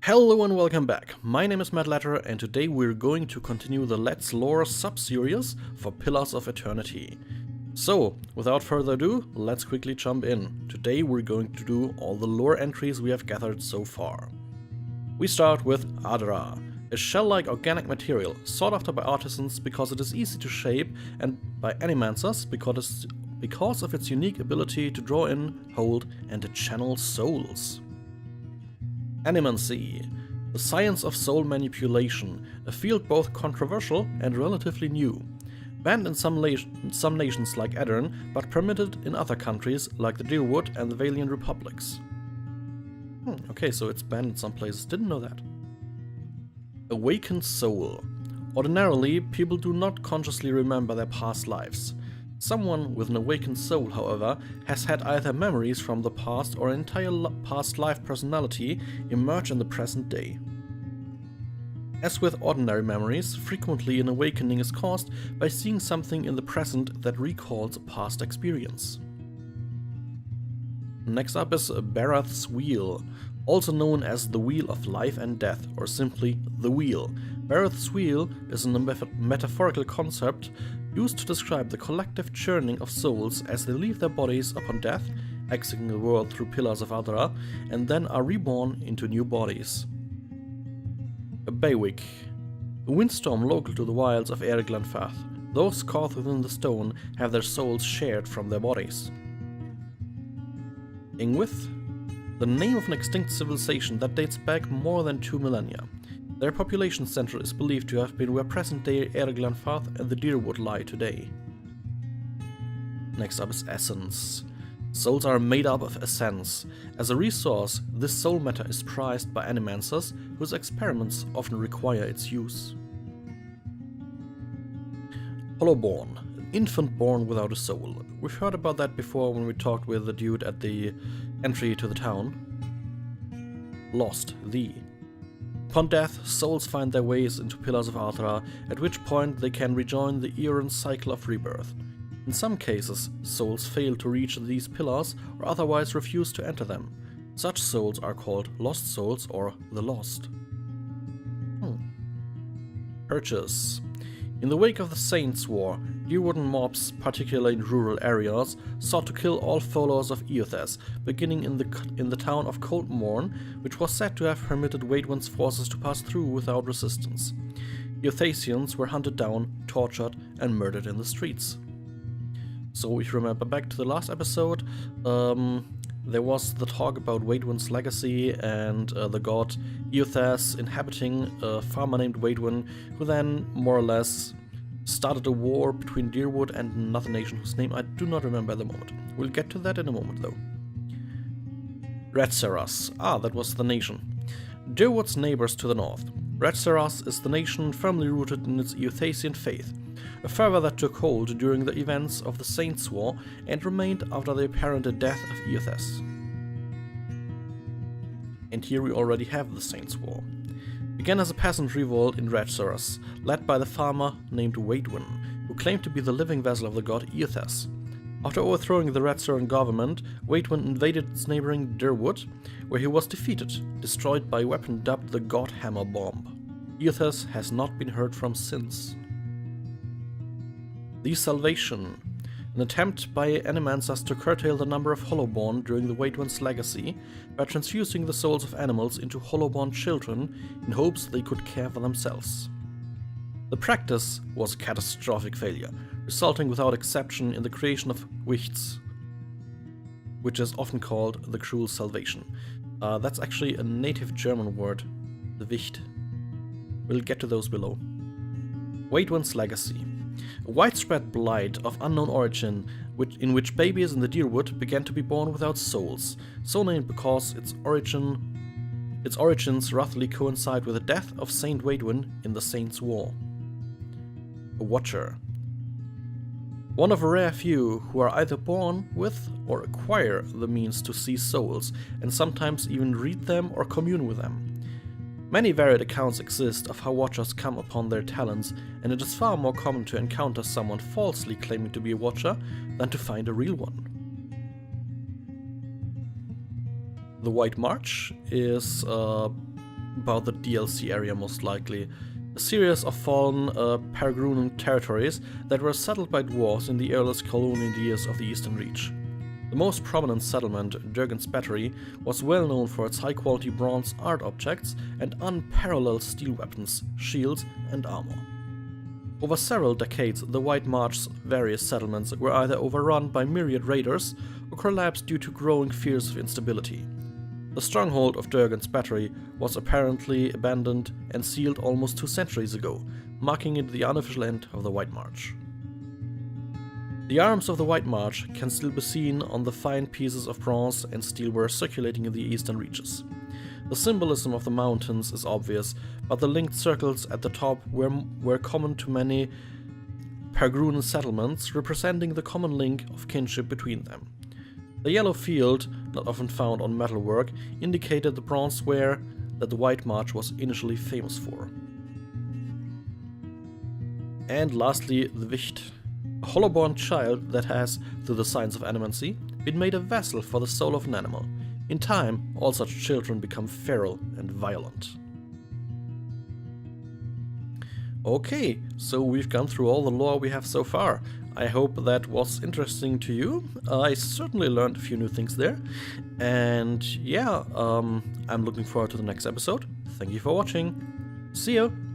Hello and welcome back. My name is Adra and today we're going to continue the Let's Lore sub-series for Pillars of Eternity. So, without further ado, let's quickly jump in. Today we're going to do all the lore entries we have gathered so far. We start with Adra, a shell-like organic material sought after by artisans because it is easy to shape, and by animancers because of its unique ability to draw in, hold, and to channel souls. Animancy, the science of soul manipulation, a field both controversial and relatively new. Banned in some nations like Adra, but permitted in other countries like the Deerwood and the Valiant Republics. Okay, so it's banned in some places, didn't know that. Awakened soul. Ordinarily, people do not consciously remember their past lives. Someone with an awakened soul, however, has had either memories from the past or an entire past life personality emerge in the present day. As with ordinary memories, frequently an awakening is caused by seeing something in the present that recalls a past experience. Next up is Barth's Wheel, also known as the Wheel of Life and Death, or simply the Wheel. Barth's Wheel is a metaphorical concept used to describe the collective churning of souls as they leave their bodies upon death, exiting the world through pillars of Adra, and then are reborn into new bodies. A Baywick, a windstorm local to the wilds of Erglanfath. Those caught within the stone have their souls shared from their bodies. Ingwith, the name of an extinct civilization that dates back more than 2 millennia. Their population center is believed to have been where present-day Erglanfath and the Deerwood lie today. Next up is Essence. Souls are made up of essence. As a resource, this soul matter is prized by animancers, whose experiments often require its use. Hollowborn, an infant born without a soul. We've heard about that before when we talked with the dude at the entry to the town. Lost, Upon death, souls find their ways into Pillars of Adra, at which point they can rejoin the Eon cycle of rebirth. In some cases, souls fail to reach these pillars or otherwise refuse to enter them. Such souls are called lost souls or the lost. Purchase. In the wake of the Saints' War, Deerwood mobs, particularly in rural areas, sought to kill all followers of Eothes, beginning in the town of Coldmourn, which was said to have permitted Waidwen's forces to pass through without resistance. Eothasians were hunted down, tortured, and murdered in the streets. So if you remember back to the last episode, there was the talk about Waidwen's legacy and the god Eothes inhabiting a farmer named Waidwen, who then, more or less, started a war between Deerwood and another nation whose name I do not remember at the moment. We'll get to that in a moment though. Redseras. That was the nation. Deerwood's neighbors to the north. Redseras is the nation firmly rooted in its Eothasian faith, a fervor that took hold during the events of the Saints' War and remained after the apparent death of Eothes. And here we already have the Saints' War. Began as a peasant revolt in Redseras, led by the farmer named Waidwen, who claimed to be the living vessel of the god Eothes. After overthrowing the Redseran government, Waidwen invaded its neighboring Deerwood, where he was defeated, destroyed by a weapon dubbed the God Hammer Bomb. Eothes has not been heard from since. The Salvation. An attempt by animancers to curtail the number of Hollowborn during the Waidwen's legacy by transfusing the souls of animals into Hollowborn children in hopes they could care for themselves. The practice was a catastrophic failure, resulting without exception in the creation of wichts, which is often called the Cruel Salvation. That's actually a native German word, the Wicht. We'll get to those below. Waidwen's legacy. A widespread blight of unknown origin, in which babies in the Deerwood began to be born without souls, so named because its origins roughly coincide with the death of Saint Waidwen in the Saints' War. A Watcher. One of a rare few who are either born with or acquire the means to see souls, and sometimes even read them or commune with them. Many varied accounts exist of how Watchers come upon their talents, and it is far more common to encounter someone falsely claiming to be a Watcher than to find a real one. The White March is about the DLC area most likely. A series of fallen Peregrunan territories that were settled by dwarves in the earliest colonial years of the Eastern Reach. The most prominent settlement, Durgan's Battery, was well known for its high-quality bronze art objects and unparalleled steel weapons, shields, and armor. Over several decades, the White March's various settlements were either overrun by myriad raiders or collapsed due to growing fears of instability. The stronghold of Durgan's Battery was apparently abandoned and sealed almost 2 centuries ago, marking it the unofficial end of the White March. The arms of the White March can still be seen on the fine pieces of bronze and steelware circulating in the eastern reaches. The symbolism of the mountains is obvious, but the linked circles at the top were common to many Peregrunan settlements, representing the common link of kinship between them. The yellow field, not often found on metalwork, indicated the bronzeware that the White March was initially famous for. And lastly, the Wicht, a Hollowborn child that has, through the science of Animancy, been made a vessel for the soul of an animal. In time, all such children become feral and violent. Okay, so we've gone through all the lore we have so far. I hope that was interesting to you. I certainly learned a few new things there. And yeah, I'm looking forward to the next episode. Thank you for watching. See you!